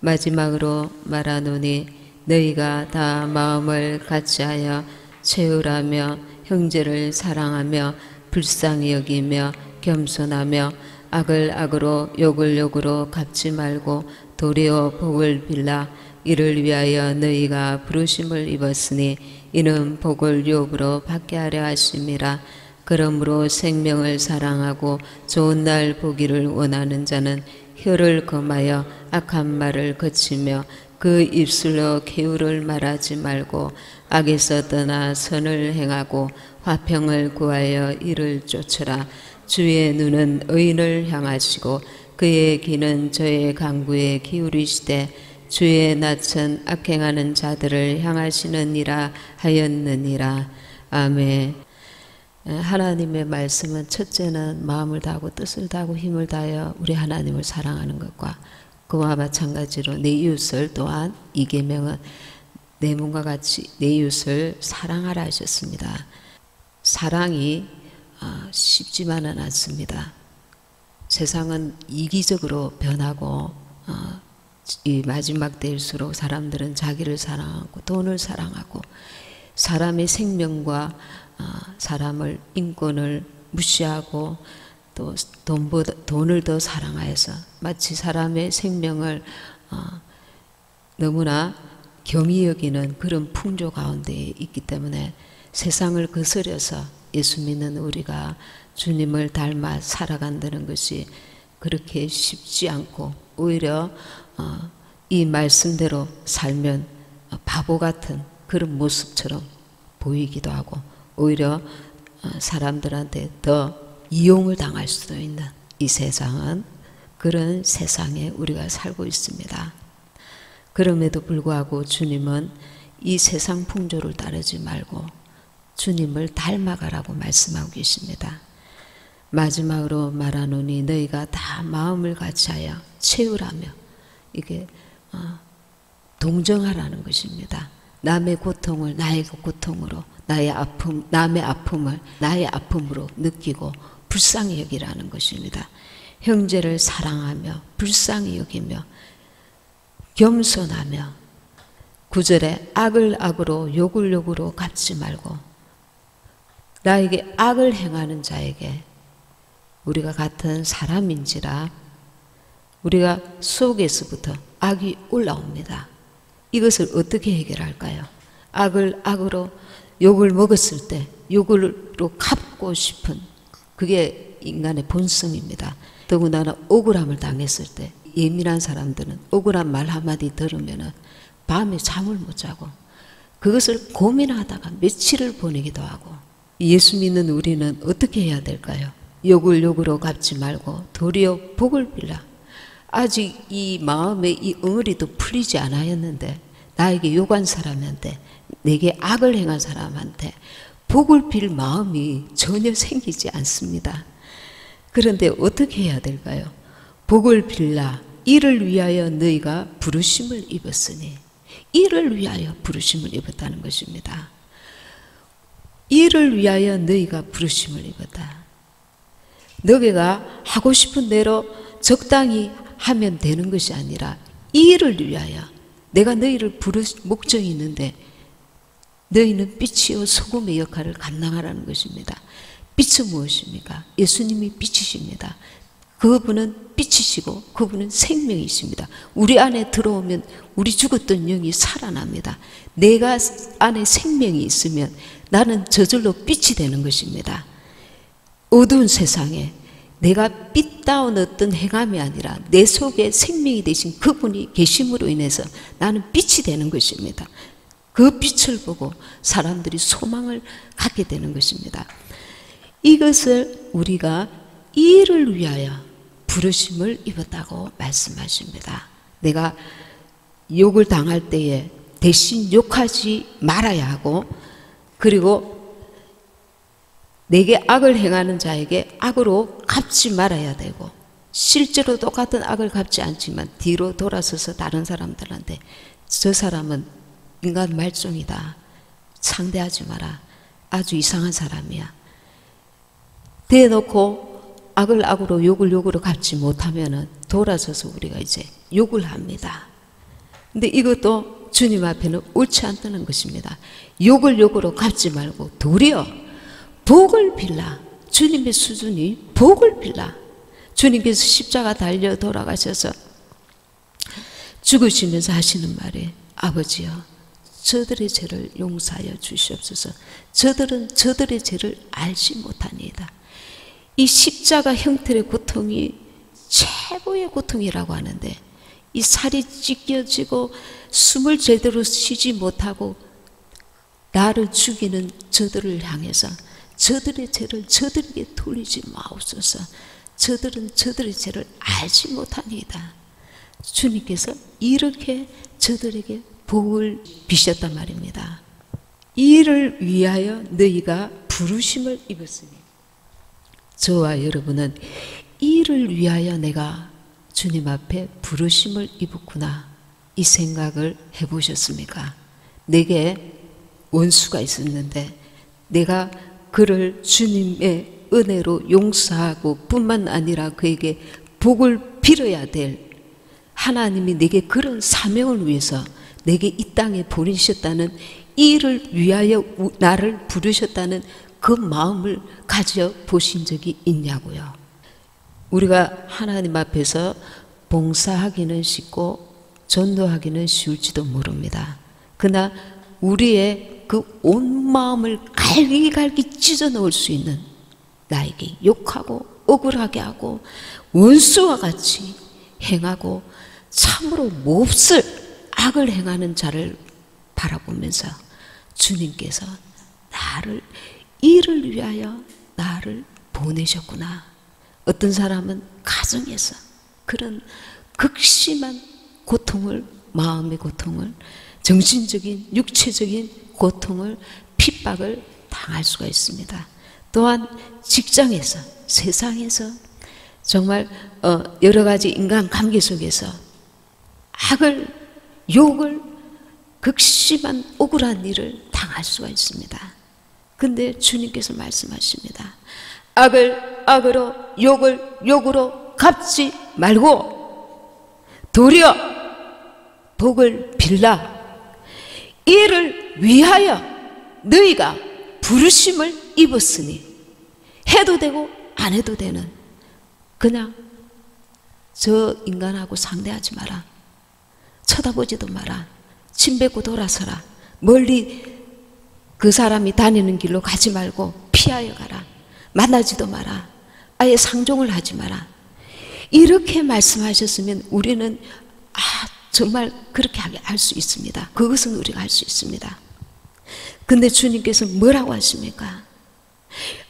마지막으로 말하노니 너희가 다 마음을 같이하여 채우라며 형제를 사랑하며 불쌍히 여기며 겸손하며 악을 악으로 욕을 욕으로 갚지 말고 도리어 복을 빌라. 이를 위하여 너희가 부르심을 입었으니 이는 복을 유업으로 받게 하려 하심이라. 그러므로 생명을 사랑하고 좋은 날 보기를 원하는 자는 혀를 금하여 악한 말을 거치며 그 입술로 계율을 말하지 말고 악에서 떠나 선을 행하고 화평을 구하여 이를 쫓으라. 주의 눈은 의인을 향하시고 그의 귀는 저의 간구에 기울이시되 주의 낯은 악행하는 자들을 향하시느니라 하였느니라. 아멘. 하나님의 말씀은 첫째는 마음을 다하고 뜻을 다하고 힘을 다하여 우리 하나님을 사랑하는 것과 그와 마찬가지로 내 이웃을 또한 이 계명은 내 몸과 같이 내 이웃을 사랑하라 하셨습니다. 사랑이 쉽지만은 않습니다. 세상은 이기적으로 변하고 이 마지막 때일수록 사람들은 자기를 사랑하고 돈을 사랑하고 사람의 생명과 사람을 인권을 무시하고 또 돈을 더 사랑하여서 마치 사람의 생명을 너무나 경히 여기는 그런 풍조 가운데 있기 때문에 세상을 거스려서 예수 믿는 우리가 주님을 닮아 살아간다는 것이 그렇게 쉽지 않고 오히려 이 말씀대로 살면 바보 같은 그런 모습처럼 보이기도 하고 오히려 사람들한테 더 이용을 당할 수도 있는 이 세상은 그런 세상에 우리가 살고 있습니다. 그럼에도 불구하고 주님은 이 세상 풍조를 따르지 말고 주님을 닮아가라고 말씀하고 계십니다. 마지막으로 말하노니 너희가 다 마음을 같이하여 채우라며 이게 동정하라는 것입니다. 남의 고통을 나의 고통으로 남의 아픔을 나의 아픔으로 느끼고 불쌍히 여기라는 것입니다. 형제를 사랑하며 불쌍히 여기며 겸손하며 9절에 악을 악으로 욕을 욕으로 갚지 말고 나에게 악을 행하는 자에게 우리가 같은 사람인지라 우리가 속에서부터 악이 올라옵니다. 이것을 어떻게 해결할까요? 악을 악으로 욕을 먹었을 때 욕으로 갚고 싶은 그게 인간의 본성입니다. 더군다나 억울함을 당했을 때 예민한 사람들은 억울한 말 한마디 들으면 밤에 잠을 못 자고 그것을 고민하다가 며칠을 보내기도 하고 예수 믿는 우리는 어떻게 해야 될까요? 욕을 욕으로 갚지 말고 도리어 복을 빌라. 아직 이 마음의 이 엉어리도 풀리지 않았는데 나에게 욕한 사람한테 내게 악을 행한 사람한테 복을 빌 마음이 전혀 생기지 않습니다. 그런데 어떻게 해야 될까요? 복을 빌라. 이를 위하여 너희가 부르심을 입었으니 이를 위하여 부르심을 입었다는 것입니다. 이를 위하여 너희가 부르심을 입었다. 너희가 하고 싶은 대로 적당히 하면 되는 것이 아니라 이를 위하여 내가 너희를 부를 목적이 있는데 너희는 빛이요 소금의 역할을 감당하라는 것입니다. 빛은 무엇입니까? 예수님이 빛이십니다. 그분은 빛이시고 그분은 생명이십니다. 우리 안에 들어오면 우리 죽었던 영이 살아납니다. 내가 안에 생명이 있으면 나는 저절로 빛이 되는 것입니다. 어두운 세상에 내가 빛다운 어떤 행함이 아니라 내 속에 생명이 되신 그분이 계심으로 인해서 나는 빛이 되는 것입니다. 그 빛을 보고 사람들이 소망을 갖게 되는 것입니다. 이것을 우리가 이를 위하여 부르심을 입었다고 말씀하십니다. 내가 욕을 당할 때에 대신 욕하지 말아야 하고 그리고 내게 악을 행하는 자에게 악으로 갚지 말아야 되고 실제로 똑같은 악을 갚지 않지만 뒤로 돌아서서 다른 사람들한테 저 사람은 인간 말종이다. 상대하지 마라. 아주 이상한 사람이야. 대놓고 악을 악으로 욕을 욕으로 갚지 못하면은 돌아서서 우리가 이제 욕을 합니다. 근데 이것도 주님 앞에는 옳지 않다는 것입니다. 욕을 욕으로 갚지 말고 도리어 복을 빌라. 주님의 수준이 복을 빌라. 주님께서 십자가 달려 돌아가셔서 죽으시면서 하시는 말이 아버지여 저들의 죄를 용서하여 주시옵소서. 저들은 저들의 죄를 알지 못하니이다. 이 십자가 형틀의 고통이 최고의 고통이라고 하는데 이 살이 찢겨지고 숨을 제대로 쉬지 못하고 나를 죽이는 저들을 향해서 저들의 죄를 저들에게 돌리지 마옵소서. 저들은 저들의 죄를 알지 못하니이다. 주님께서 이렇게 저들에게 복을 비셨단 말입니다. 이를 위하여 너희가 부르심을 입었으니 저와 여러분은 이를 위하여 내가 주님 앞에 부르심을 입었구나 이 생각을 해보셨습니까? 내게 원수가 있었는데 내가 그를 주님의 은혜로 용서하고 뿐만 아니라 그에게 복을 빌어야 될 하나님이 내게 그런 사명을 위해서 내게 이 땅에 보내셨다는 이를 위하여 나를 부르셨다는 그 마음을 가져보신 적이 있냐고요. 우리가 하나님 앞에서 봉사하기는 쉽고 전도하기는 쉬울지도 모릅니다. 그러나 우리의 그 온 마음을 갈기갈기 찢어 넣을 수 있는 나에게 욕하고 억울하게 하고 원수와 같이 행하고 참으로 몹쓸 악을 행하는 자를 바라보면서 주님께서 나를 이를 위하여 나를 보내셨구나. 어떤 사람은 가정에서 그런 극심한 고통을 마음의 고통을 정신적인 육체적인 고통을 핍박을 당할 수가 있습니다. 또한 직장에서 세상에서 정말 여러 가지 인간관계 속에서 악을 욕을 극심한 억울한 일을 당할 수가 있습니다. 근데 주님께서 말씀하십니다. 악을 악으로 욕을 욕으로 갚지 말고 도리어 복을 빌라. 이를 위하여 너희가 부르심을 입었으니 해도 되고 안 해도 되는 그냥 저 인간하고 상대하지 마라. 쳐다보지도 마라. 침 뱉고 돌아서라. 멀리 그 사람이 다니는 길로 가지 말고 피하여 가라. 만나지도 마라. 아예 상종을 하지 마라. 이렇게 말씀하셨으면 우리는 정말 그렇게 할 수 있습니다. 그것은 우리가 할 수 있습니다. 근데 주님께서 뭐라고 하십니까?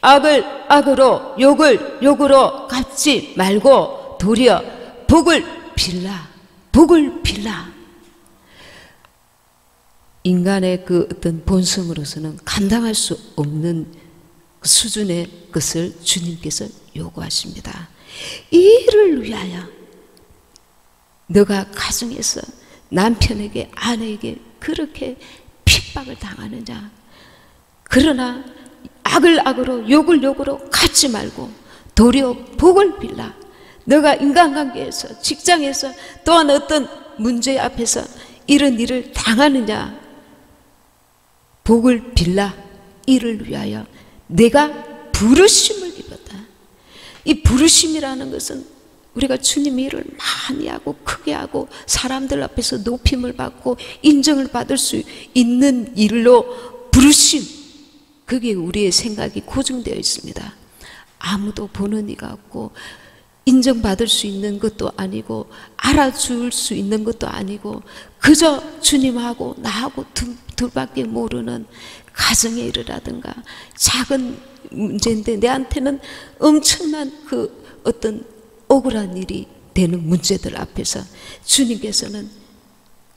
악을 악으로 욕을 욕으로 갚지 말고 도리어 복을 빌라. 복을 빌라. 인간의 그 어떤 본성으로서는 감당할 수 없는 수준의 것을 주님께서 요구하십니다. 이를 위하여 너가 가정에서 남편에게 아내에게 그렇게 핍박을 당하느냐. 그러나 악을 악으로 욕을 욕으로 갚지 말고 도리어 복을 빌라. 너가 인간관계에서 직장에서 또한 어떤 문제 앞에서 이런 일을 당하느냐. 복을 빌라. 이를 위하여 내가 부르심을 입었다. 이 부르심이라는 것은 우리가 주님의 일을 많이 하고 크게 하고 사람들 앞에서 높임을 받고 인정을 받을 수 있는 일로 부르심, 그게 우리의 생각이 고정되어 있습니다. 아무도 보는 이가 없고 인정받을 수 있는 것도 아니고 알아줄 수 있는 것도 아니고 그저 주님하고 나하고 둘밖에 모르는 가정의 일이라든가 작은 문제인데 내한테는 엄청난 그 어떤 억울한 일이 되는 문제들 앞에서 주님께서는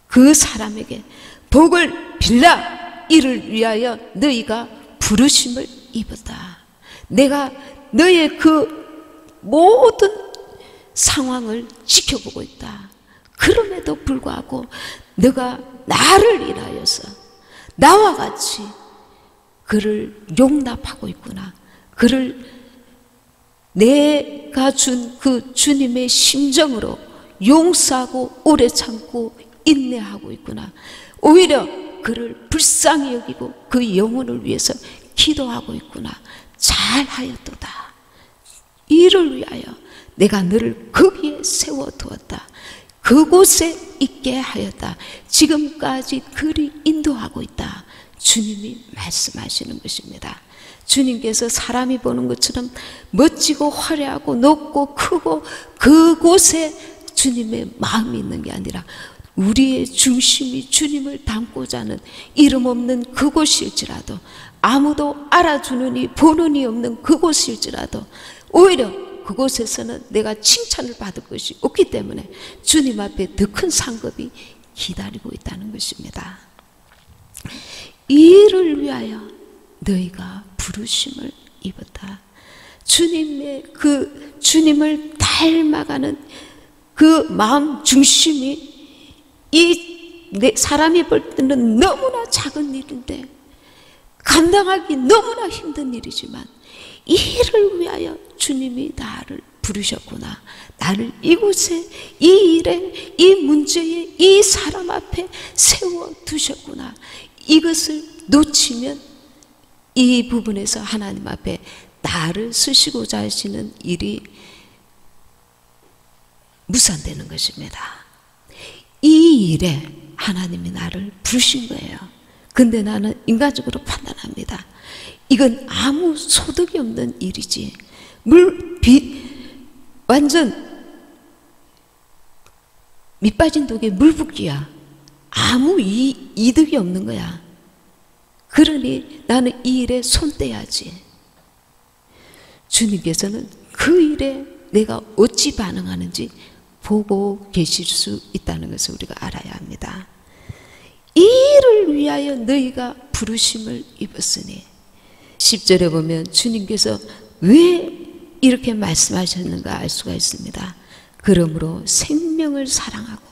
그 사람에게 복을 빌라. 이를 위하여 너희가 부르심을 입었다. 내가 너의 그 모든 상황을 지켜보고 있다. 그럼에도 불구하고 너가 나를 인하여서 나와 같이 그를 용납하고 있구나. 그를 내가 준 그 주님의 심정으로 용서하고 오래 참고 인내하고 있구나. 오히려 그를 불쌍히 여기고 그 영혼을 위해서 기도하고 있구나. 잘하였도다. 이를 위하여 내가 너를 거기에 세워두었다. 그곳에 있게 하였다. 지금까지 그리 인도하고 있다. 주님이 말씀하시는 것입니다. 주님께서 사람이 보는 것처럼 멋지고 화려하고 높고 크고 그곳에 주님의 마음이 있는 게 아니라 우리의 중심이 주님을 담고자 하는 이름 없는 그곳일지라도, 아무도 알아주는 이 보는 이 없는 그곳일지라도 오히려 그곳에서는 내가 칭찬을 받을 것이 없기 때문에 주님 앞에 더 큰 상급이 기다리고 있다는 것입니다. 이를 위하여 너희가 부르심을 입었다. 주님의 그 주님을 닮아가는 그 마음 중심이 사람이 볼 때는 너무나 작은 일인데, 감당하기 너무나 힘든 일이지만 이를 위하여 주님이 나를 부르셨구나. 나를 이곳에, 이 일에, 이 문제에, 이 사람 앞에 세워두셨구나. 이것을 놓치면 이 부분에서 하나님 앞에 나를 쓰시고자 하시는 일이 무산되는 것입니다. 이 일에 하나님이 나를 부르신 거예요. 근데 나는 인간적으로 판단합니다. 이건 아무 소득이 없는 일이지. 완전 밑빠진 독에 물 붓기야. 아무 이득이 없는 거야. 그러니 나는 이 일에 손 떼야지. 주님께서는 그 일에 내가 어찌 반응하는지 보고 계실 수 있다는 것을 우리가 알아야 합니다. 이 일을 위하여 너희가 부르심을 입었으니, 10절에 보면 주님께서 왜 이렇게 말씀하셨는가 알 수가 있습니다. 그러므로 생명을 사랑하고,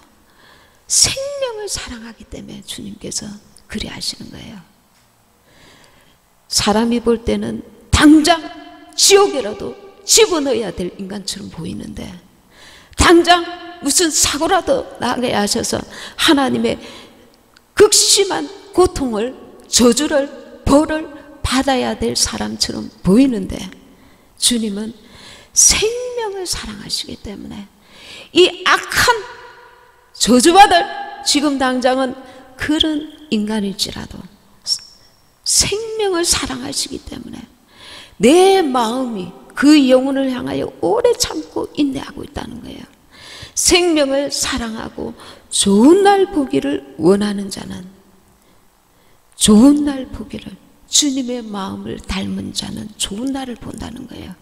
생명을 사랑하기 때문에 주님께서 그리 하시는 거예요. 사람이 볼 때는 당장 지옥에라도 집어넣어야 될 인간처럼 보이는데, 당장 무슨 사고라도 나게 하셔서 하나님의 극심한 고통을, 저주를, 벌을 받아야 될 사람처럼 보이는데, 주님은 생명을 사랑하시기 때문에 이 악한 저주받을 지금 당장은 그런 인간일지라도 생명을 사랑하시기 때문에 내 마음이 그 영혼을 향하여 오래 참고 인내하고 있다는 거예요. 생명을 사랑하고 좋은 날 보기를 원하는 자는, 좋은 날 보기를, 주님의 마음을 닮은 자는 좋은 날을 본다는 거예요.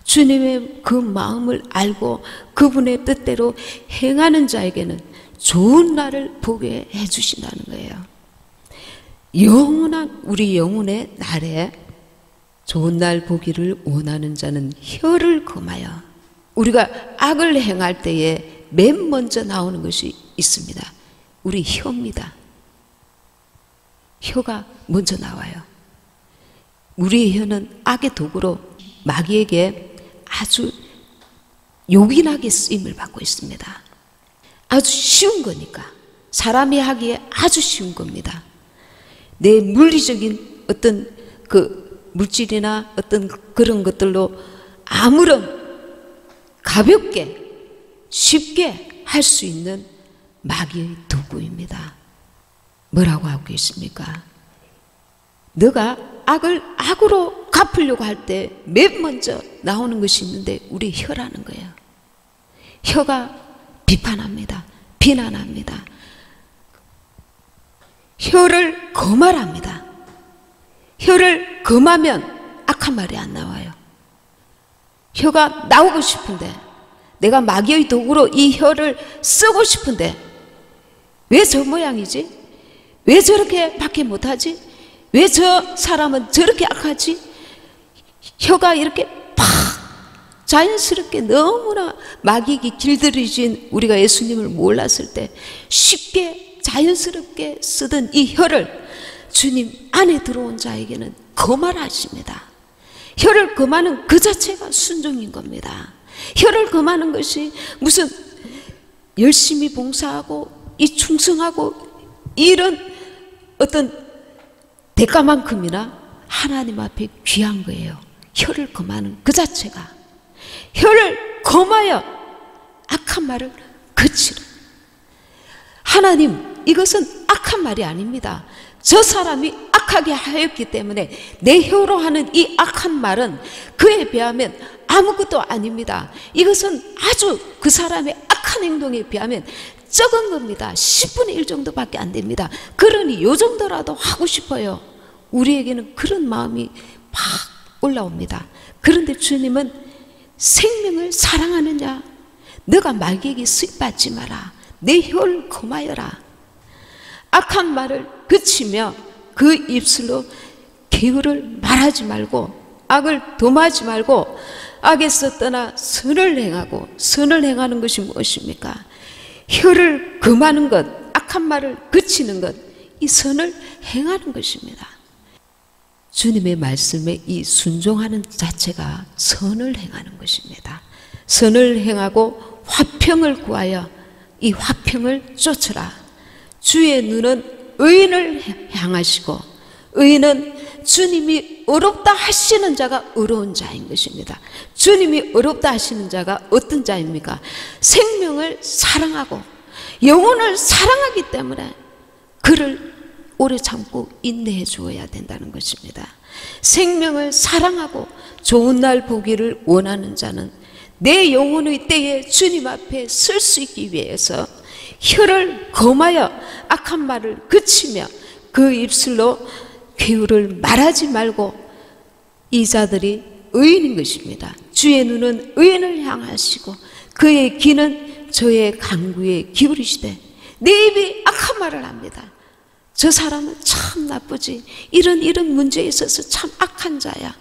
주님의 그 마음을 알고 그분의 뜻대로 행하는 자에게는 좋은 날을 보게 해주신다는 거예요. 영원한 우리 영혼의 날에 좋은 날 보기를 원하는 자는 혀를 금하여, 우리가 악을 행할 때에 맨 먼저 나오는 것이 있습니다. 우리 혀입니다. 혀가 먼저 나와요. 우리의 혀는 악의 도구로 마귀에게 아주 요긴하게 쓰임을 받고 있습니다. 아주 쉬운 거니까, 사람이 하기에 아주 쉬운 겁니다. 내 물리적인 어떤 그 물질이나 어떤 그런 것들로 아무런 가볍게 쉽게 할 수 있는 마귀의 도구입니다. 뭐라고 하고 있습니까? 너가 악을 악으로 갚으려고 할 때 맨 먼저 나오는 것이 있는데 우리 혀라는 거예요. 혀가 비판합니다. 비난합니다. 혀를 거말합니다. 혀를 거마면 악한 말이 안 나와요. 혀가 나오고 싶은데, 내가 마귀의 도구로 이 혀를 쓰고 싶은데 왜 저 모양이지? 왜 저렇게 밖에 못하지? 왜 저 사람은 저렇게 악하지? 혀가 이렇게 팍 자연스럽게 너무나 마귀에게 길들여진 우리가 예수님을 몰랐을 때 쉽게 자연스럽게 쓰던 이 혀를 주님 안에 들어온 자에게는 거말하십니다. 혀를 금하는 그 자체가 순종인 겁니다. 혀를 금하는 것이 무슨 열심히 봉사하고 이 충성하고 이런 어떤 대가만큼이나 하나님 앞에 귀한 거예요. 혀를 금하는 그 자체가. 혀를 금하여 악한 말을 그치라. 하나님, 이것은 악한 말이 아닙니다. 저 사람이 악하게 하였기 때문에 내 혀로 하는 이 악한 말은 그에 비하면 아무것도 아닙니다. 이것은 아주 그 사람의 악한 행동에 비하면 적은 겁니다. 10분의 1 정도밖에 안 됩니다. 그러니 요 정도라도 하고 싶어요. 우리에게는 그런 마음이 막 올라옵니다. 그런데 주님은 생명을 사랑하느냐? 너가 말개에게 수입받지 마라. 내 혀를 금하여라. 악한 말을 그치며 그 입술로 게으를 말하지 말고 악을 도마하지 말고 악에서 떠나 선을 행하고, 선을 행하는 것이 무엇입니까? 혀를 금하는 것, 악한 말을 그치는 것, 이 선을 행하는 것입니다. 주님의 말씀에 이 순종하는 자체가 선을 행하는 것입니다. 선을 행하고 화평을 구하여 이 화평을 쫓으라. 주의 눈은 의인을 향하시고, 의인은 주님이 의롭다 하시는 자가 의로운 자인 것입니다. 주님이 의롭다 하시는 자가 어떤 자입니까? 생명을 사랑하고 영혼을 사랑하기 때문에 그를 오래 참고 인내해 주어야 된다는 것입니다. 생명을 사랑하고 좋은 날 보기를 원하는 자는 내 영혼의 때에 주님 앞에 설 수 있기 위해서 혀를 금하여 악한 말을 그치며 그 입술로 괴유를 말하지 말고, 이 자들이 의인인 것입니다. 주의 눈은 의인을 향하시고 그의 귀는 저의 간구에 기울이시되, 내 입이 악한 말을 합니다. 저 사람은 참 나쁘지, 이런 문제에 있어서 참 악한 자야.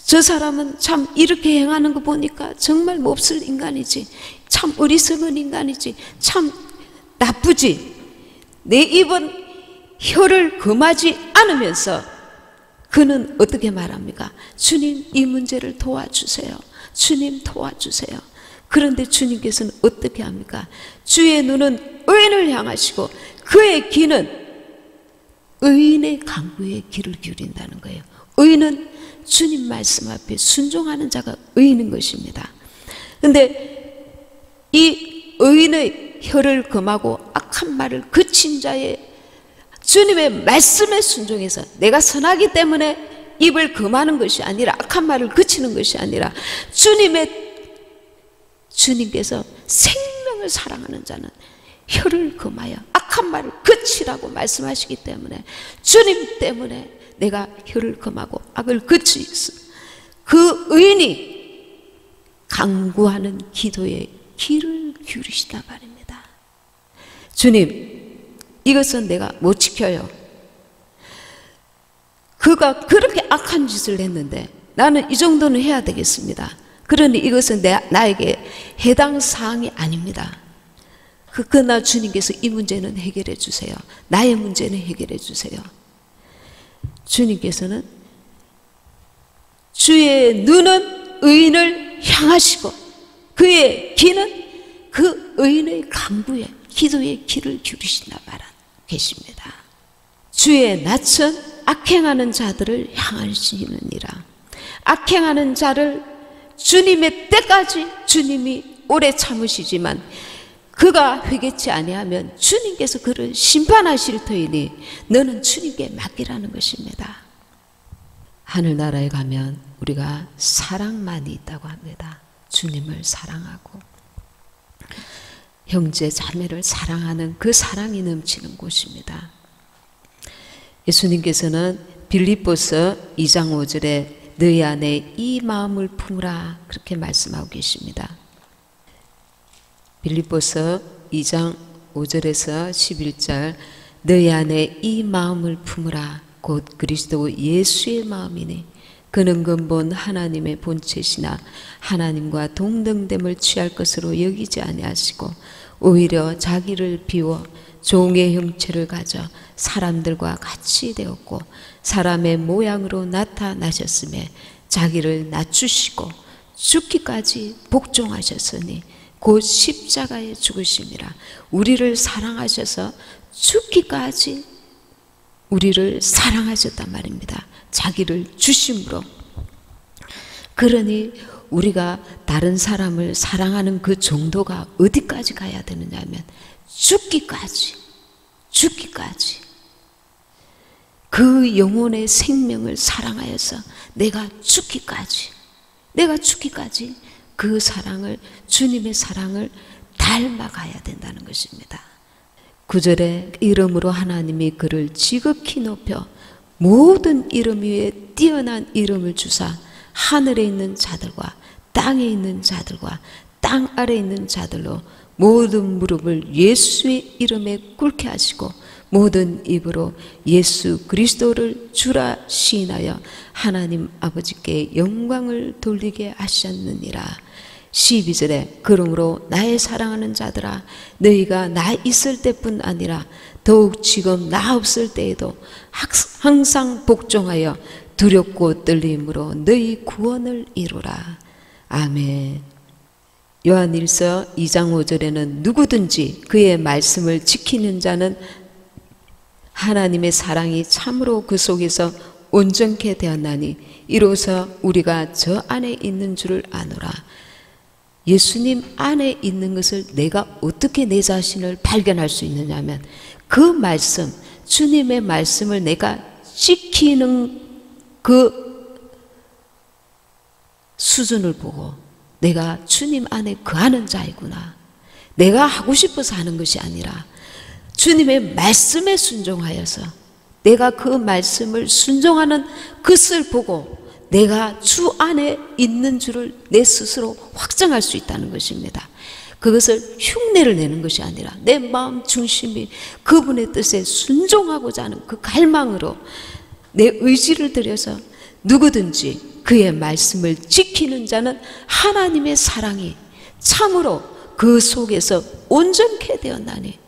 저 사람은 참 이렇게 행하는 거 보니까 정말 몹쓸 인간이지, 참 어리석은 인간이지, 참 나쁘지. 내 입은 혀를 금하지 않으면서 그는 어떻게 말합니까? 주님, 이 문제를 도와주세요. 주님, 도와주세요. 그런데 주님께서는 어떻게 합니까? 주의 눈은 의인을 향하시고 그의 귀는 의인의 간구에 귀를 기울인다는 거예요. 의인은 주님 말씀 앞에 순종하는 자가 의인인 것입니다. 그런데 이 의인의 혀를 금하고 악한 말을 그친 자의 주님의 말씀에 순종해서, 내가 선하기 때문에 입을 금하는 것이 아니라, 악한 말을 그치는 것이 아니라, 주님께서 생명을 사랑하는 자는 혀를 금하여 악한 말을 그치라고 말씀하시기 때문에, 주님 때문에 내가 혀를 금하고 악을 그치서 그 의인이 간구하는 기도에 귀를 기울이시단 말입니다. 주님, 이것은 내가 못 지켜요. 그가 그렇게 악한 짓을 했는데 나는 이 정도는 해야 되겠습니다. 그러니 이것은 나에게 해당 사항이 아닙니다. 그러나 주님께서 이 문제는 해결해 주세요. 나의 문제는 해결해 주세요. 주님께서는 주의 눈은 의인을 향하시고 그의 귀는 그 의인의 간구에, 기도에 귀를 기울이신다 말한 계십니다. 주의 낯은 악행하는 자들을 향하시느니라. 악행하는 자를 주님의 때까지 주님이 오래 참으시지만 그가 회개치 아니하면 주님께서 그를 심판하실 터이니 너는 주님께 맡기라는 것입니다. 하늘나라에 가면 우리가 사랑만이 있다고 합니다. 주님을 사랑하고 형제 자매를 사랑하는 그 사랑이 넘치는 곳입니다. 예수님께서는 빌립보서 2장 5절에 너희 안에 이 마음을 품으라 그렇게 말씀하고 계십니다. 빌립보서 2장 5절에서 11절 너희 안에 이 마음을 품으라 곧 그리스도 예수의 마음이니 그는 근본 하나님의 본체시나 하나님과 동등됨을 취할 것으로 여기지 아니하시고 오히려 자기를 비워 종의 형체를 가져 사람들과 같이 되었고 사람의 모양으로 나타나셨으며 자기를 낮추시고 죽기까지 복종하셨으니 곧 십자가의 죽으심이라. 우리를 사랑하셔서 죽기까지 우리를 사랑하셨단 말입니다. 자기를 주심으로. 그러니 우리가 다른 사람을 사랑하는 그 정도가 어디까지 가야 되느냐 하면 죽기까지, 죽기까지. 그 영혼의 생명을 사랑하여서 내가 죽기까지 그 사랑을, 주님의 사랑을 닮아가야 된다는 것입니다. 9절에 이름으로 하나님이 그를 지극히 높여 모든 이름 위에 뛰어난 이름을 주사 하늘에 있는 자들과 땅에 있는 자들과 땅 아래에 있는 자들로 모든 무릎을 예수의 이름에 꿇게 하시고 모든 입으로 예수 그리스도를 주라 시인하여 하나님 아버지께 영광을 돌리게 하셨느니라. 12절에 그러므로 나의 사랑하는 자들아 너희가 나 있을 때뿐 아니라 더욱 지금 나 없을 때에도 항상 복종하여 두렵고 떨림으로 너희 구원을 이루라. 아멘. 요한일서 2장 5절에는 누구든지 그의 말씀을 지키는 자는 하나님의 사랑이 참으로 그 속에서 온전케 되었나니 이로써 우리가 저 안에 있는 줄을 아노라. 예수님 안에 있는 것을 내가 어떻게 내 자신을 발견할 수 있느냐 하면 그 말씀, 주님의 말씀을 내가 지키는 그 수준을 보고 내가 주님 안에 거하는 자이구나. 내가 하고 싶어서 하는 것이 아니라 주님의 말씀에 순종하여서 내가 그 말씀을 순종하는 것을 보고 내가 주 안에 있는 줄을 내 스스로 확정할 수 있다는 것입니다. 그것을 흉내를 내는 것이 아니라 내 마음 중심이 그분의 뜻에 순종하고자 하는 그 갈망으로 내 의지를 들여서 누구든지 그의 말씀을 지키는 자는 하나님의 사랑이 참으로 그 속에서 온전케 되었나니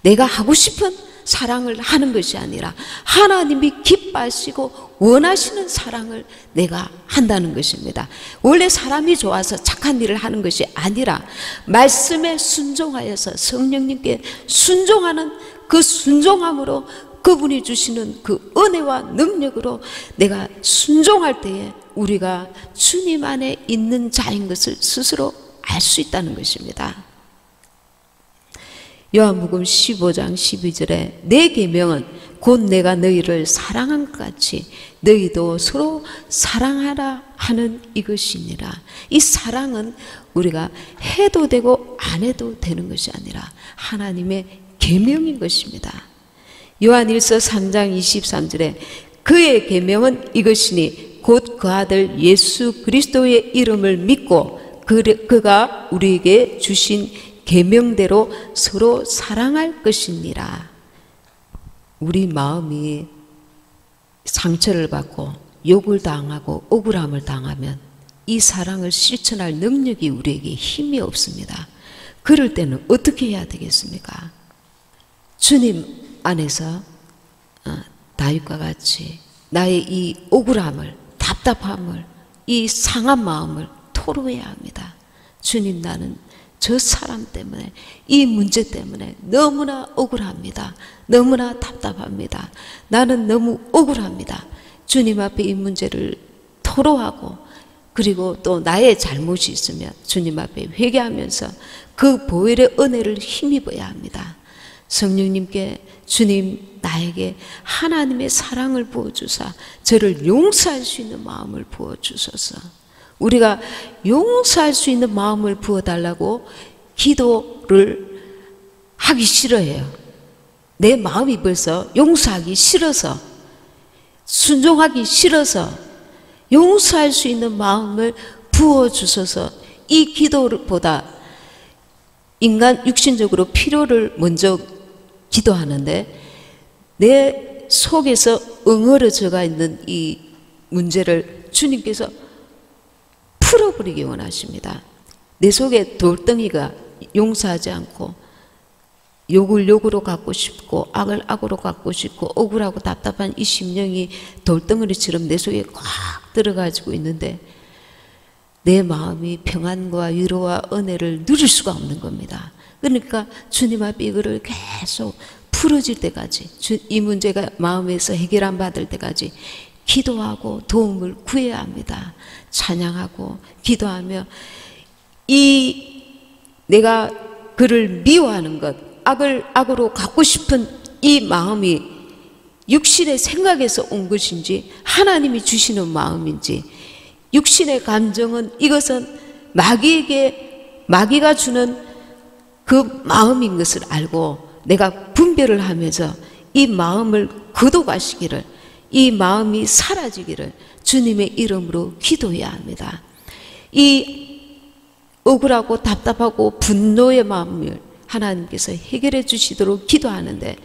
내가 하고 싶은 사랑을 하는 것이 아니라 하나님이 기뻐하시고 원하시는 사랑을 내가 한다는 것입니다. 원래 사람이 좋아서 착한 일을 하는 것이 아니라 말씀에 순종하여서 성령님께 순종하는 그 순종함으로 그분이 주시는 그 은혜와 능력으로 내가 순종할 때에 우리가 주님 안에 있는 자인 것을 스스로 알 수 있다는 것입니다. 요한복음 15장 12절에 내 계명은 곧 내가 너희를 사랑한 것 같이 너희도 서로 사랑하라 하는 이것이니라. 이 사랑은 우리가 해도 되고 안 해도 되는 것이 아니라 하나님의 계명인 것입니다. 요한일서 3장 23절에 그의 계명은 이것이니 곧 그 아들 예수 그리스도의 이름을 믿고 그가 우리에게 주신 계명대로 서로 사랑할 것이니라. 우리 마음이 상처를 받고 욕을 당하고 억울함을 당하면 이 사랑을 실천할 능력이 우리에게 힘이 없습니다. 그럴 때는 어떻게 해야 되겠습니까? 주님 안에서 다윗과 같이 나의 이 억울함을, 답답함을, 이 상한 마음을 토로해야 합니다. 주님, 나는 저 사람 때문에, 이 문제 때문에 너무나 억울합니다. 너무나 답답합니다. 나는 너무 억울합니다. 주님 앞에 이 문제를 토로하고 그리고 또 나의 잘못이 있으면 주님 앞에 회개하면서 그 보혈의 은혜를 힘입어야 합니다. 성령님께 주님 나에게 하나님의 사랑을 부어주사 저를 용서할 수 있는 마음을 부어주소서. 우리가 용서할 수 있는 마음을 부어달라고 기도를 하기 싫어해요. 내 마음이 벌써 용서하기 싫어서, 순종하기 싫어서 용서할 수 있는 마음을 부어주소서. 이 기도보다 인간 육신적으로 필요를 먼저 기도하는데 내 속에서 엉어러져가 있는 이 문제를 주님께서 풀어버리기 원하십니다. 내 속에 돌덩이가 용서하지 않고 욕을 욕으로 갖고 싶고 악을 악으로 갖고 싶고 억울하고 답답한 이 심령이 돌덩어리처럼 내 속에 꽉 들어가지고 있는데 내 마음이 평안과 위로와 은혜를 누릴 수가 없는 겁니다. 그러니까 주님 앞에 이거를 계속 풀어질 때까지, 이 문제가 마음에서 해결 안 받을 때까지 기도하고 도움을 구해야 합니다. 찬양하고 기도하며 내가 그를 미워하는 것, 악을 악으로 갖고 싶은 이 마음이 육신의 생각에서 온 것인지 하나님이 주시는 마음인지, 육신의 감정은 이것은 마귀가 주는 그 마음인 것을 알고 내가 분별을 하면서 이 마음을 거둬가시기를, 이 마음이 사라지기를 주님의 이름으로 기도해야 합니다. 이 억울하고 답답하고 분노의 마음을 하나님께서 해결해 주시도록 기도하는데,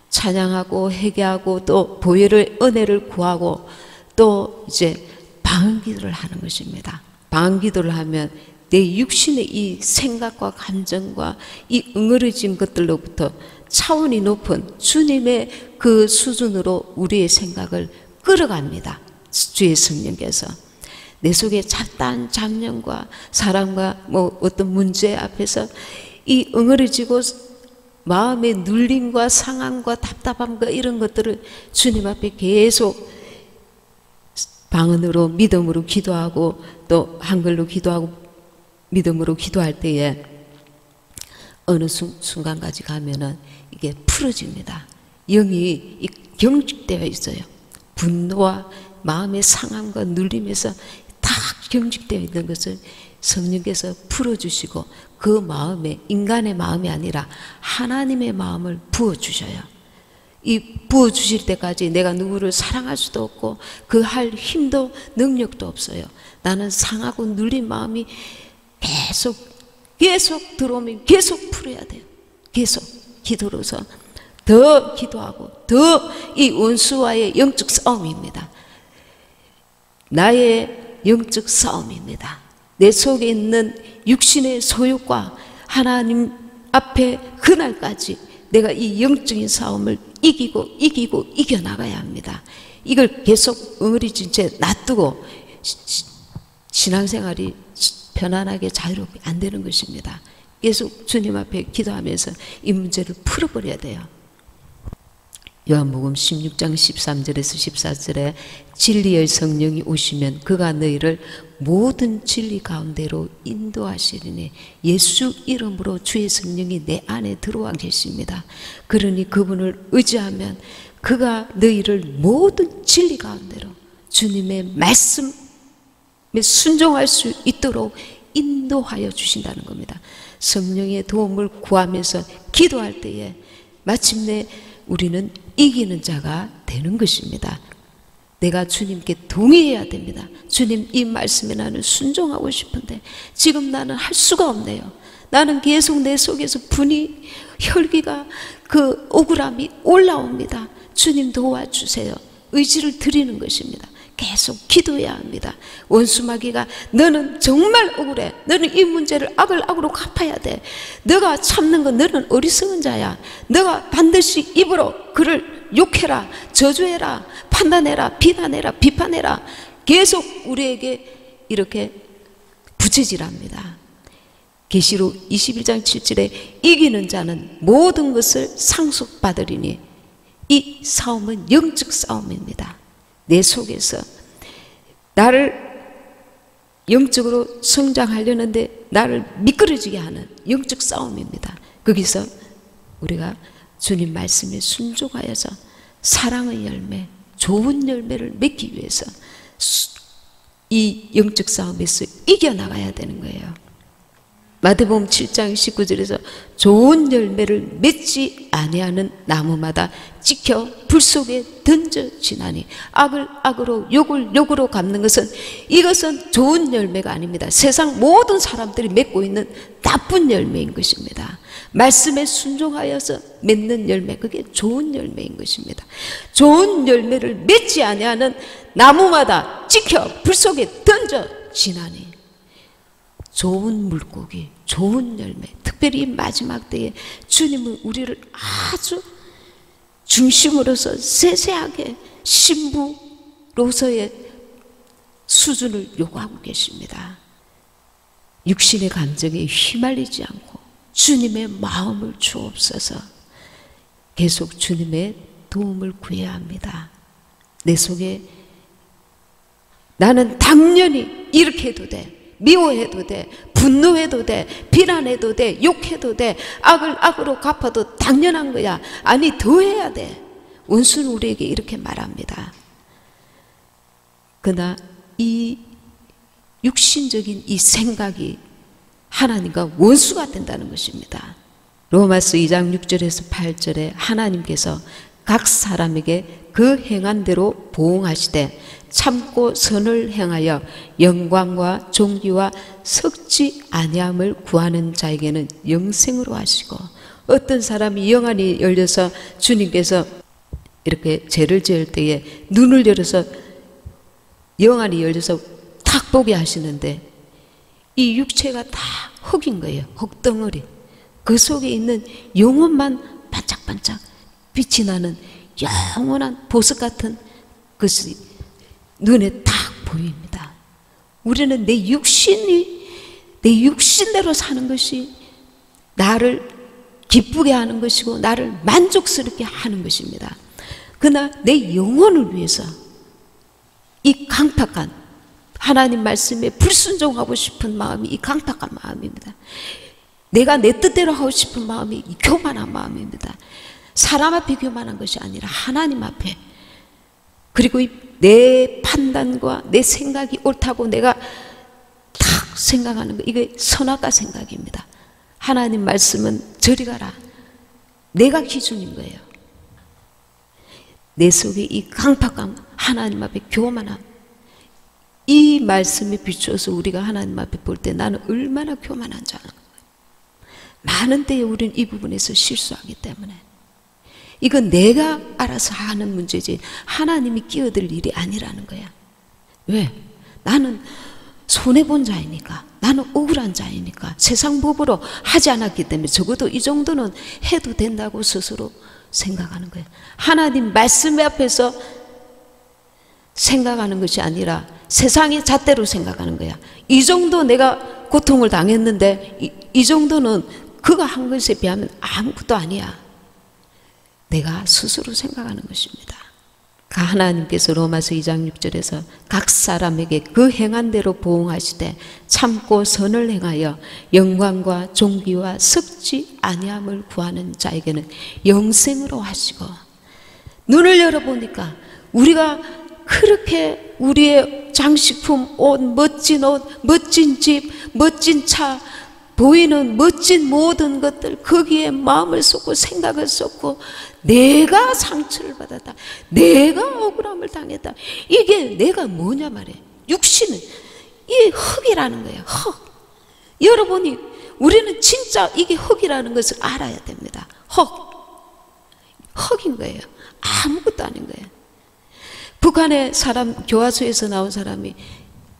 찬양하고 회개하고 또 보혈의 은혜를 구하고 또 이제 방언기도를 하는 것입니다. 방언기도를 하면 내 육신의 이 생각과 감정과 이 응어리진 것들로부터 차원이 높은 주님의 그 수준으로 우리의 생각을 끌어갑니다. 주의 성령께서 내 속에 잡다한 잡념과 사랑과 뭐 어떤 문제 앞에서 이 응어리지고 마음의 눌림과 상함과 답답함과 이런 것들을 주님 앞에 계속 방언으로 믿음으로 기도하고 또 한글로 기도하고 믿음으로 기도할 때에 어느 순간까지 가면은 이게 풀어집니다. 영이 경직되어 있어요. 분노와 마음의 상함과 눌림에서 다 경직되어 있는 것을 성령께서 풀어주시고 그 마음에 인간의 마음이 아니라 하나님의 마음을 부어주셔요. 이 부어주실 때까지 내가 누구를 사랑할 수도 없고 그 할 힘도 능력도 없어요. 나는 상하고 눌린 마음이 계속 들어오면 계속 풀어야 돼요. 계속 기도로서 더 기도하고 더 이 원수와의 영적 싸움입니다. 나의 영적 싸움입니다. 내 속에 있는 육신의 소욕과 하나님 앞에 그날까지 내가 이 영적인 싸움을 이기고 이겨나가야 합니다. 이걸 계속 응어리진 채 놔두고 신앙생활이 편안하게 자유롭게 안 되는 것입니다. 계속 주님 앞에 기도하면서 이 문제를 풀어버려야 돼요. 요한복음 16장 13절에서 14절에 진리의 성령이 오시면 그가 너희를 모든 진리 가운데로 인도하시리니, 예수 이름으로 주의 성령이 내 안에 들어와 계십니다. 그러니 그분을 의지하면 그가 너희를 모든 진리 가운데로 주님의 말씀에 순종할 수 있도록 인도하여 주신다는 겁니다. 성령의 도움을 구하면서 기도할 때에 마침내 우리는 이기는 자가 되는 것입니다. 내가 주님께 동의해야 됩니다. 주님, 이 말씀에 나는 순종하고 싶은데 지금 나는 할 수가 없네요. 나는 계속 내 속에서 분이, 혈기가, 그 억울함이 올라옵니다. 주님 도와주세요. 의지를 드리는 것입니다. 계속 기도해야 합니다. 원수마귀가 너는 정말 억울해. 너는 이 문제를 악을 악으로 갚아야 돼. 너가 참는 건 너는 어리석은 자야. 너가 반드시 입으로 그를 욕해라, 저주해라, 판단해라, 비난해라, 비판해라. 계속 우리에게 이렇게 부채질합니다. 계시록 21장 7절에 이기는 자는 모든 것을 상속받으리니, 이 싸움은 영적 싸움입니다. 내 속에서 나를 영적으로 성장하려는데 나를 미끄러지게 하는 영적 싸움입니다. 거기서 우리가 주님 말씀에 순종하여서 사랑의 열매, 좋은 열매를 맺기 위해서 이 영적 싸움에서 이겨나가야 되는 거예요. 마태복음 7장 19절에서 좋은 열매를 맺지 아니하는 나무마다 찍혀 불 속에 던져지나니, 악을 악으로 욕을 욕으로 갚는 것은, 이것은 좋은 열매가 아닙니다. 세상 모든 사람들이 맺고 있는 나쁜 열매인 것입니다. 말씀에 순종하여서 맺는 열매, 그게 좋은 열매인 것입니다. 좋은 열매를 맺지 아니하는 나무마다 찍혀 불 속에 던져지나니, 좋은 물고기, 좋은 열매, 특별히 마지막 때에 주님은 우리를 아주 중심으로서 세세하게 신부로서의 수준을 요구하고 계십니다. 육신의 감정에 휘말리지 않고 주님의 마음을 주옵소서. 계속 주님의 도움을 구해야 합니다. 내 속에 나는 당연히 이렇게 해도 돼, 미워해도 돼, 분노해도 돼, 비난해도 돼, 욕해도 돼, 악을 악으로 갚아도 당연한 거야. 아니 더 해야 돼. 원수는 우리에게 이렇게 말합니다. 그러나 이 육신적인 이 생각이 하나님과 원수가 된다는 것입니다. 로마서 2장 6절에서 8절에 하나님께서 각 사람에게 그 행한 대로 보응하시되 참고 선을 행하여 영광과 존귀와 썩지 아니함을 구하는 자에게는 영생으로 하시고, 어떤 사람이 영안이 열려서 주님께서 이렇게 죄를 지을 때에 눈을 열어서 영안이 열려서 탁 보게 하시는데 이 육체가 다 흙인 거예요. 흙덩어리. 그 속에 있는 영혼만 반짝반짝 빛이 나는 영원한 보석 같은 것이 눈에 딱 보입니다. 우리는 내 육신대로 사는 것이 나를 기쁘게 하는 것이고 나를 만족스럽게 하는 것입니다. 그러나 내 영혼을 위해서 이 강팍한 하나님 말씀에 불순종하고 싶은 마음이 이 강팍한 마음입니다. 내가 내 뜻대로 하고 싶은 마음이 이 교만한 마음입니다. 사람 앞에 교만한 것이 아니라 하나님 앞에, 그리고 내 판단과 내 생각이 옳다고 내가 탁 생각하는 거, 이게 선악과 생각입니다. 하나님 말씀은 저리 가라, 내가 기준인 거예요. 내 속에 이 강팍함, 하나님 앞에 교만함, 이 말씀에 비추어서 우리가 하나님 앞에 볼 때 나는 얼마나 교만한 자는 거예요. 많은 때에 우리는 이 부분에서 실수하기 때문에 이건 내가 알아서 하는 문제지 하나님이 끼어들 일이 아니라는 거야. 왜? 나는 손해본 자이니까, 나는 억울한 자이니까, 세상 법으로 하지 않았기 때문에 적어도 이 정도는 해도 된다고 스스로 생각하는 거예요. 하나님 말씀 앞에서 생각하는 것이 아니라 세상의 잣대로 생각하는 거야. 이 정도 내가 고통을 당했는데 이 정도는 그가 한 것에 비하면 아무것도 아니야. 내가 스스로 생각하는 것입니다. 하나님께서 로마서 2장 6절에서 각 사람에게 그 행한 대로 보응하시되 참고 선을 행하여 영광과 존귀와 썩지 아니함을 구하는 자에게는 영생으로 하시고, 눈을 열어보니까 우리가 그렇게 우리의 장식품, 멋진 옷, 멋진 집, 멋진 차, 보이는 멋진 모든 것들, 거기에 마음을 쏟고 생각을 쏟고 내가 상처를 받았다, 내가 억울함을 당했다, 이게 내가 뭐냐 말이에요. 육신은 이 흙이라는 거예요. 흙. 여러분이, 우리는 진짜 이게 흙이라는 것을 알아야 됩니다. 흙인 거예요. 아무것도 아닌 거예요. 북한의 사람, 교화소에서 나온 사람이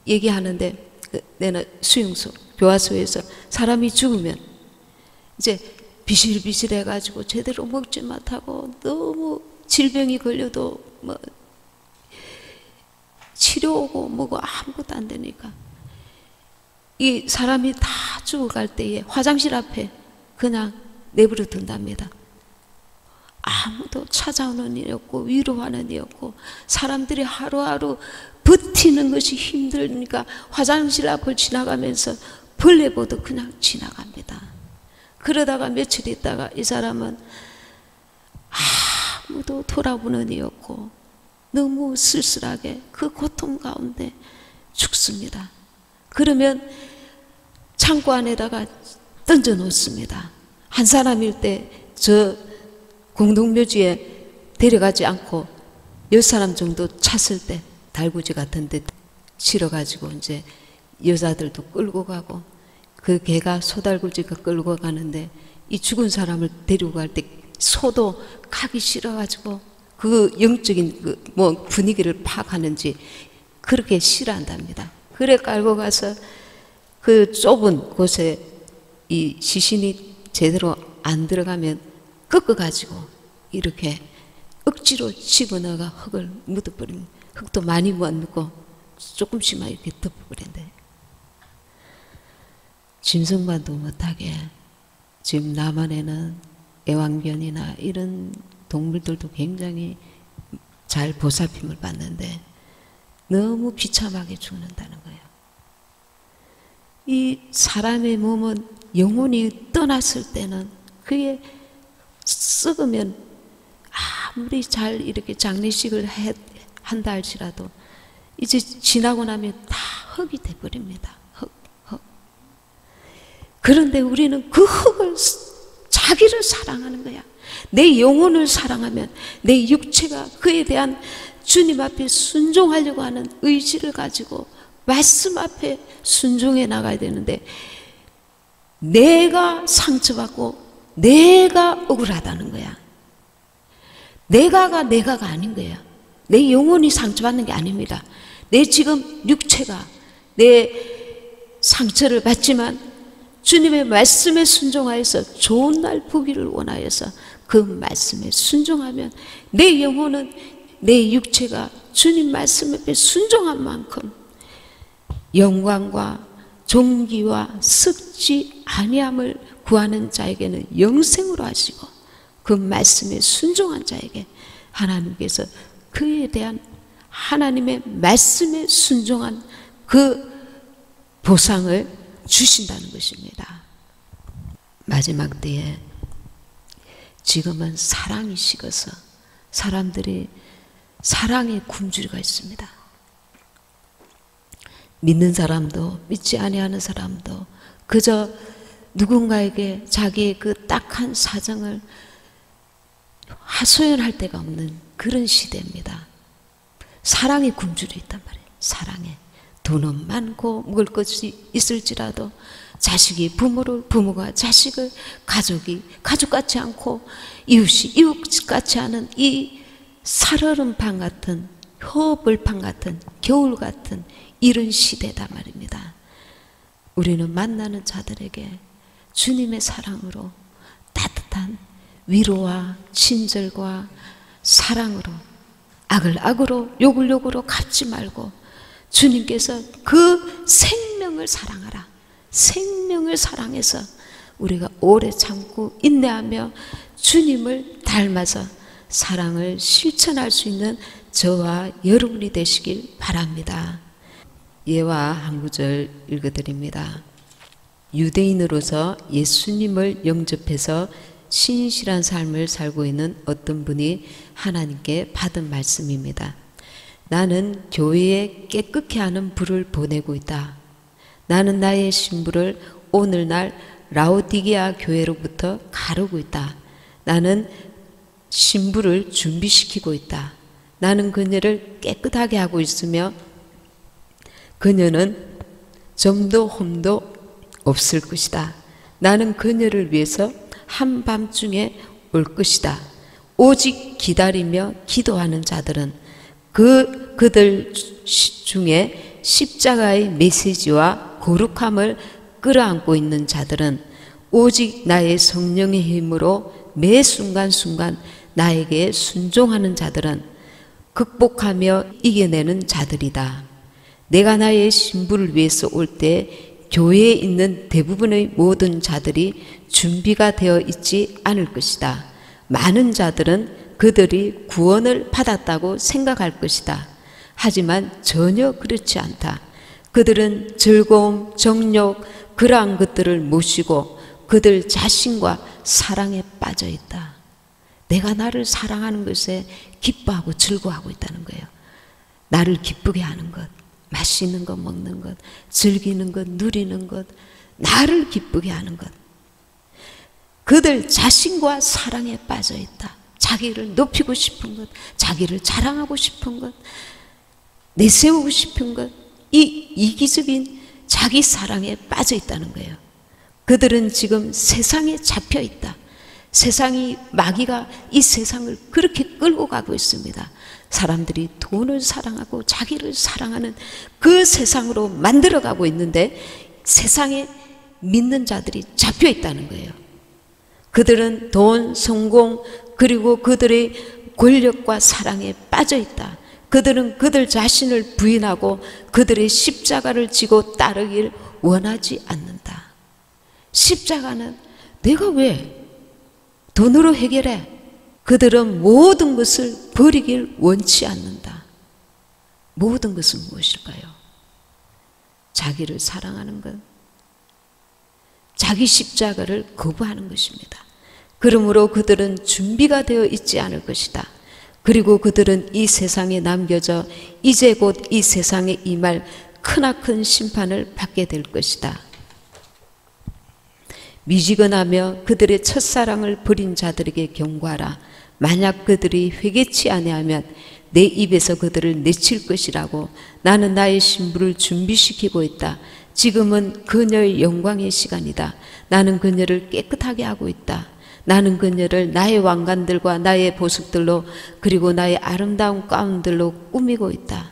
얘기하는데, 내가 수용소 교화소에서 사람이 죽으면 이제 비실비실해 가지고 제대로 먹지 못하고 너무 질병이 걸려도 뭐 치료 오고 뭐고 아무것도 안 되니까 이 사람이 다 죽어갈 때에 화장실 앞에 그냥 내버려 둔답니다. 아무도 찾아오는 일이 없고 위로하는 일이 없고 사람들이 하루하루 버티는 것이 힘드니까 화장실 앞을 지나가면서 벌레 보듯 그냥 지나갑니다. 그러다가 며칠 있다가 이 사람은 아무도 돌아보는 이 없고 너무 쓸쓸하게 그 고통 가운데 죽습니다. 그러면 창고 안에다가 던져 놓습니다. 한 사람일 때 저 공동묘지에 데려가지 않고 10사람 정도 찼을 때 달구지 같은 데 실어가지고 이제 여자들도 끌고 가고 그 개가 소달구지가 끌고 가는데 이 죽은 사람을 데리고 갈 때 소도 가기 싫어가지고 그 영적인 그 뭐 분위기를 파악하는지 그렇게 싫어한답니다. 그래 깔고 가서 그 좁은 곳에 이 시신이 제대로 안 들어가면 꺾어가지고 이렇게 억지로 집어넣어가 흙을 묻어버리면 흙도 많이 묻고 조금씩만 이렇게 덮어버린대. 짐승만도 못하게 지금 남한에는 애완견이나 이런 동물들도 굉장히 잘 보살핌을 받는데 너무 비참하게 죽는다는 거예요. 이 사람의 몸은 영혼이 떠났을 때는 그게 썩으면 아무리 잘 이렇게 장례식을 한다 할지라도 이제 지나고 나면 다 흙이 돼버립니다. 흙. 그런데 우리는 그 흙을 자기를 사랑하는 거야. 내 영혼을 사랑하면 내 육체가 그에 대한 주님 앞에 순종하려고 하는 의지를 가지고 말씀 앞에 순종해 나가야 되는데 내가 상처받고 내가 억울하다는 거야. 내가가 아닌 거야. 내 영혼이 상처받는 게 아닙니다. 내 지금 육체가 내 상처를 받지만 주님의 말씀에 순종하여서 좋은 날 보기를 원하여서 그 말씀에 순종하면 내 영혼은 내 육체가 주님 말씀 앞에 순종한 만큼 영광과 존귀와 썩지 아니함을 구하는 자에게는 영생으로 하시고 그 말씀에 순종한 자에게 하나님께서 그에 대한 하나님의 말씀에 순종한 그 보상을 주신다는 것입니다. 마지막 때에 지금은 사랑이 식어서 사람들이 사랑에 굶주리가 있습니다. 믿는 사람도 믿지 아니하는 사람도 그저 누군가에게 자기의 그 딱한 사정을 하소연할 데가 없는 그런 시대입니다. 사랑에 굶주려 있단 말이에요. 사랑에. 돈은 많고 먹을 것이 있을지라도 자식이 부모를, 부모가 자식을, 가족이 가족 같지 않고 이웃이 이웃 같지 않은 이 살얼음판 같은 허벌판 같은 겨울 같은 이런 시대다 말입니다. 우리는 만나는 자들에게 주님의 사랑으로 따뜻한 위로와 친절과 사랑으로 악을 악으로 욕을 욕으로 갚지 말고 주님께서 그 생명을 사랑하라. 생명을 사랑해서 우리가 오래 참고 인내하며 주님을 닮아서 사랑을 실천할 수 있는 저와 여러분이 되시길 바랍니다. 예와 한 구절 읽어드립니다. 유대인으로서 예수님을 영접해서 신실한 삶을 살고 있는 어떤 분이 하나님께 받은 말씀입니다. 나는 교회에 깨끗게 하는 불을 보내고 있다. 나는 나의 신부를 오늘날 라오디게아 교회로부터 가르고 있다. 나는 신부를 준비시키고 있다. 나는 그녀를 깨끗하게 하고 있으며 그녀는 점도 홈도 없을 것이다. 나는 그녀를 위해서 한밤중에 올 것이다. 오직 기다리며 기도하는 자들은 그들 중에 십자가의 메시지와 거룩함을 끌어안고 있는 자들은 오직 나의 성령의 힘으로 매 순간순간 나에게 순종하는 자들은 극복하며 이겨내는 자들이다. 내가 나의 신부를 위해서 올 때 교회에 있는 대부분의 모든 자들이 준비가 되어 있지 않을 것이다. 많은 자들은 그들이 구원을 받았다고 생각할 것이다. 하지만 전혀 그렇지 않다. 그들은 즐거움, 정욕, 그러한 것들을 모시고 그들 자신과 사랑에 빠져 있다. 내가 나를 사랑하는 것에 기뻐하고 즐거워하고 있다는 거예요. 나를 기쁘게 하는 것, 맛있는 것, 먹는 것, 즐기는 것, 누리는 것, 나를 기쁘게 하는 것. 그들 자신과 사랑에 빠져 있다. 자기를 높이고 싶은 것, 자기를 자랑하고 싶은 것, 내세우고 싶은 것, 이 이기적인 자기 사랑에 빠져 있다는 거예요. 그들은 지금 세상에 잡혀 있다. 세상이, 마귀가 이 세상을 그렇게 끌고 가고 있습니다. 사람들이 돈을 사랑하고 자기를 사랑하는 그 세상으로 만들어가고 있는데 세상에 믿는 자들이 잡혀 있다는 거예요. 그들은 돈, 성공, 그리고 그들의 권력과 사랑에 빠져 있다. 그들은 그들 자신을 부인하고 그들의 십자가를 지고 따르길 원하지 않는다. 십자가는 내가 왜 돈으로 해결해? 그들은 모든 것을 버리길 원치 않는다. 모든 것은 무엇일까요? 자기를 사랑하는 것, 자기 십자가를 거부하는 것입니다. 그러므로 그들은 준비가 되어 있지 않을 것이다. 그리고 그들은 이 세상에 남겨져 이제 곧 이 세상에 임할 크나큰 심판을 받게 될 것이다. 미지근하며 그들의 첫사랑을 버린 자들에게 경고하라. 만약 그들이 회개치 아니하면 내 입에서 그들을 내칠 것이라고 나는 나의 신부를 준비시키고 있다. 지금은 그녀의 영광의 시간이다. 나는 그녀를 깨끗하게 하고 있다. 나는 그녀를 나의 왕관들과 나의 보석들로 그리고 나의 아름다운 가운들로 꾸미고 있다.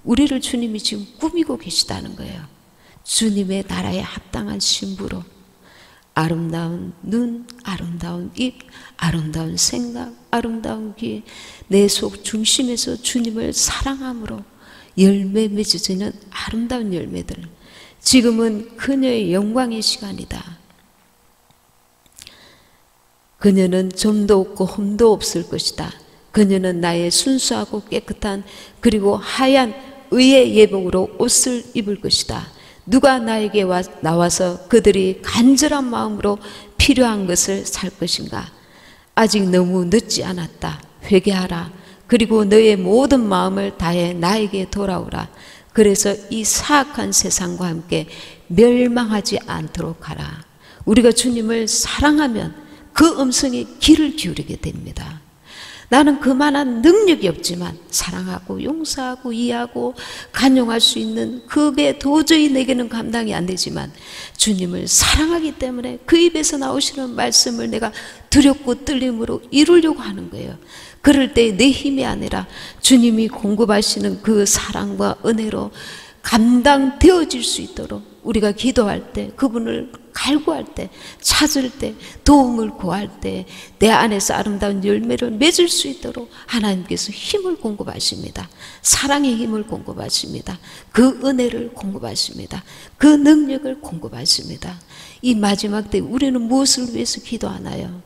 우리를 주님이 지금 꾸미고 계시다는 거예요. 주님의 나라에 합당한 신부로 아름다운 눈, 아름다운 입, 아름다운 생각, 아름다운 귀, 내 속 중심에서 주님을 사랑함으로 열매 맺어지는 아름다운 열매들. 지금은 그녀의 영광의 시간이다. 그녀는 점도 없고 흠도 없을 것이다. 그녀는 나의 순수하고 깨끗한 그리고 하얀 의의 예복으로 옷을 입을 것이다. 누가 나에게 나와서 그들이 간절한 마음으로 필요한 것을 살 것인가? 아직 너무 늦지 않았다. 회개하라. 그리고 너의 모든 마음을 다해 나에게 돌아오라. 그래서 이 사악한 세상과 함께 멸망하지 않도록 하라. 우리가 주님을 사랑하면 그 음성에 귀를 기울이게 됩니다. 나는 그만한 능력이 없지만 사랑하고 용서하고 이해하고 간용할 수 있는 그게 도저히 내게는 감당이 안 되지만 주님을 사랑하기 때문에 그 입에서 나오시는 말씀을 내가 두렵고 떨림으로 이루려고 하는 거예요. 그럴 때 내 힘이 아니라 주님이 공급하시는 그 사랑과 은혜로 감당되어질 수 있도록 우리가 기도할 때, 그분을 갈구할 때, 찾을 때, 도움을 구할 때 내 안에서 아름다운 열매를 맺을 수 있도록 하나님께서 힘을 공급하십니다. 사랑의 힘을 공급하십니다. 그 은혜를 공급하십니다. 그 능력을 공급하십니다. 이 마지막 때 우리는 무엇을 위해서 기도하나요?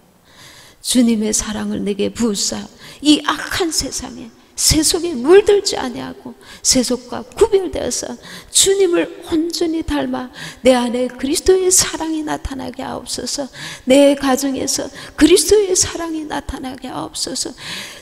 주님의 사랑을 내게 부으사 이 악한 세상에 세속에 물들지 아니하고 세속과 구별되어서 주님을 온전히 닮아 내 안에 그리스도의 사랑이 나타나게 하옵소서. 내 가정에서 그리스도의 사랑이 나타나게 하옵소서.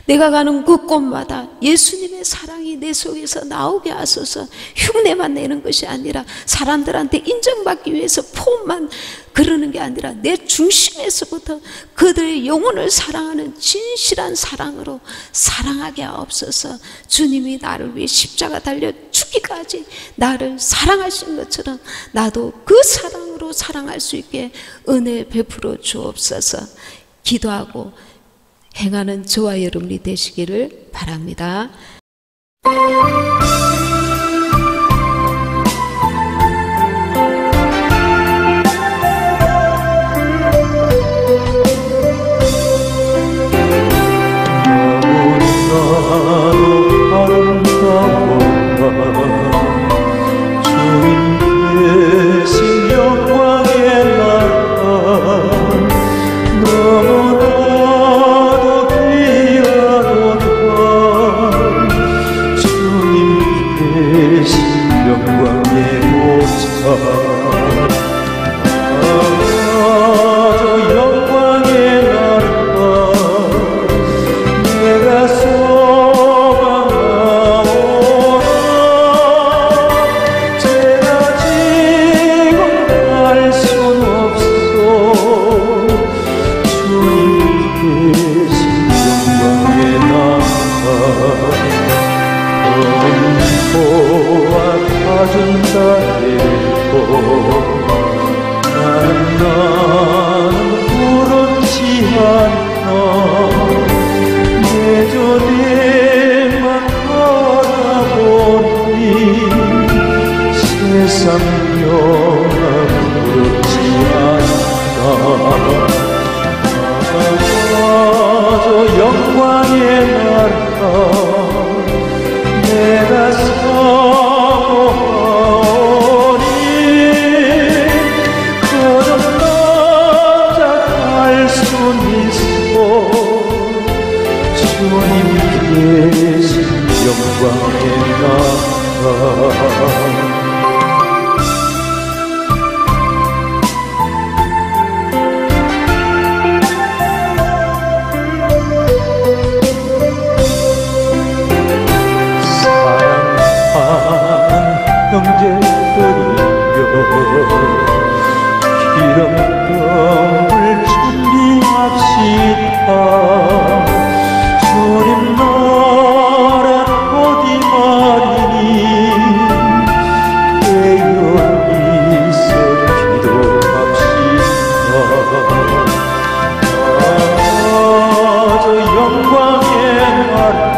내가 가는 곳곳마다 예수님의 사랑이 내 속에서 나오게 하소서. 흉내만 내는 것이 아니라 사람들한테 인정받기 위해서 포옹만 그러는 게 아니라 내 중심에서부터 그들의 영혼을 사랑하는 진실한 사랑으로 사랑하게 하옵소서. 주님이 나를 위해 십자가 달려 죽기까지 나를 사랑하신 것처럼 나도 그 사랑으로 사랑할 수 있게 은혜 베풀어 주옵소서. 기도하고 행하는 저와 여러분이 되시기를 바랍니다. 주님 대신 영광의 나라 형제들이여 기름병을 준비합시다. 주님 나라 어디 말이니 깨어 있어 기도합시다. 저 영광의 나라